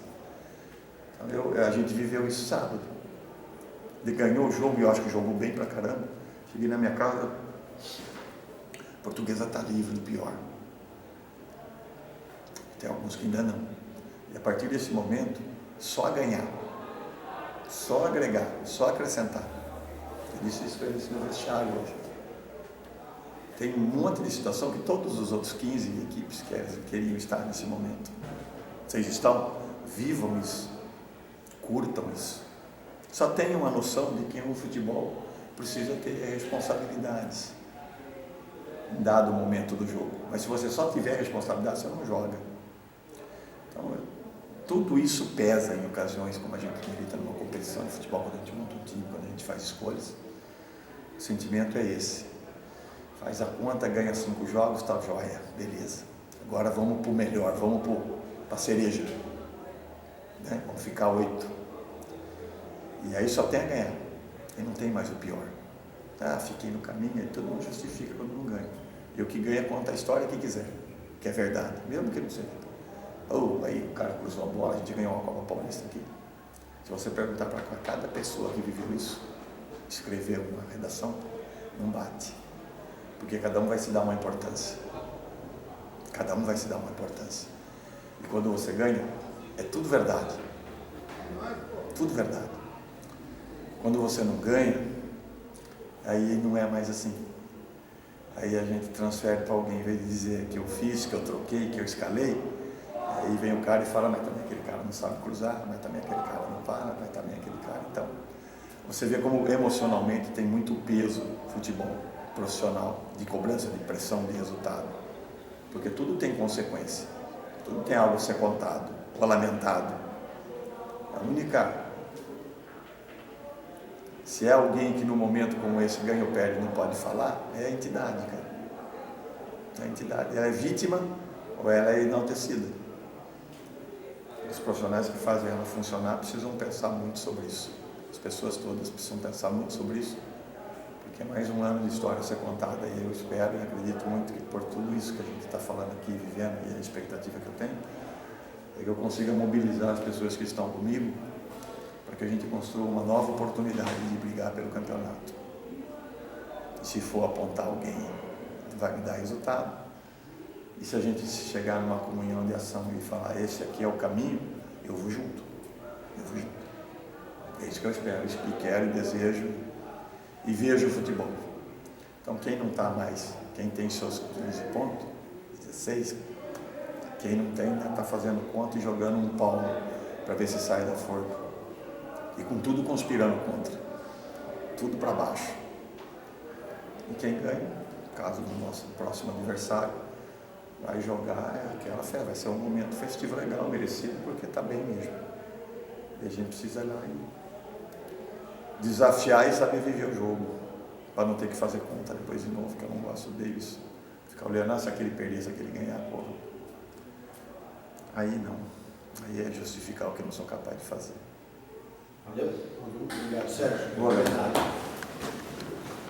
Então a gente viveu isso sábado. Ele ganhou o jogo e eu acho que jogou bem pra caramba. Cheguei na minha casa, a Portuguesa está livre do pior. Tem alguns que ainda não. E a partir desse momento, só ganhar, só agregar, só acrescentar. Eu disse isso para eles no vestiário hoje. Tem um monte de situação que todos os outros 15 equipes queriam estar nesse momento. Vocês estão? Vivam isso, curtam isso. Só tenham a noção de que o futebol precisa ter responsabilidades em dado momento do jogo. Mas se você só tiver responsabilidade, você não joga. Então, tudo isso pesa em ocasiões como a gente milita numa competição de futebol, quando a gente monta um time, quando a gente faz escolhas. O sentimento é esse. Faz a conta, ganha 5 jogos, tá joia, beleza. Agora vamos para o melhor, vamos para a cereja. Né? Vamos ficar 8. E aí só tem a ganhar. E não tem mais o pior. Fiquei no caminho, e todo mundo justifica quando não ganha. E o que ganha conta a história que quiser, que é verdade, mesmo que não seja. Aí o cara cruzou a bola, a gente ganhou uma Copa Paulista aqui. Se você perguntar para cada pessoa que viveu isso, escreveu uma redação, não bate. Porque cada um vai se dar uma importância. Cada um vai se dar uma importância. E quando você ganha, é tudo verdade. Tudo verdade. Quando você não ganha, aí não é mais assim. Aí a gente transfere para alguém, em vez de dizer que eu fiz, que eu troquei, que eu escalei, aí vem o cara e fala, mas também aquele cara não sabe cruzar, mas também aquele cara não para, mas também aquele cara. Então, você vê como emocionalmente tem muito peso futebol profissional, de cobrança, de pressão, de resultado. Porque tudo tem consequência. Tudo tem algo a ser contado ou lamentado. A única... Se é alguém que no momento como esse ganha ou perde não pode falar, é a entidade, cara. A entidade, ela é vítima ou ela é enaltecida. Os profissionais que fazem ela funcionar precisam pensar muito sobre isso. As pessoas todas precisam pensar muito sobre isso, porque é mais um ano de história a ser contada e eu espero e acredito muito que por tudo isso que a gente está falando aqui, vivendo, e a expectativa que eu tenho, é que eu consiga mobilizar as pessoas que estão comigo para que a gente construa uma nova oportunidade de brigar pelo campeonato. E se for apontar alguém, vai me dar resultado. E se a gente chegar numa comunhão de ação e falar, esse aqui é o caminho, eu vou junto. Eu vou junto. É isso que eu espero, isso que quero e desejo e vejo o futebol. Então quem não está mais, quem tem seus 15 pontos, 16, quem não tem, está fazendo conta e jogando um palmo para ver se sai da forca. E com tudo conspirando contra. Tudo para baixo. E quem ganha, no caso do nosso próximo adversário, vai jogar aquela fé. Vai ser um momento festivo legal, merecido, porque está bem mesmo. E a gente precisa ir lá e desafiar e saber viver o jogo. Para não ter que fazer conta depois de novo, que eu não gosto disso. Ficar olhando, se aquele perder, se aquele ganhar, porra. Aí não. Aí é justificar o que eu não sou capaz de fazer. Valeu. Obrigado, Sérgio. Boa noite.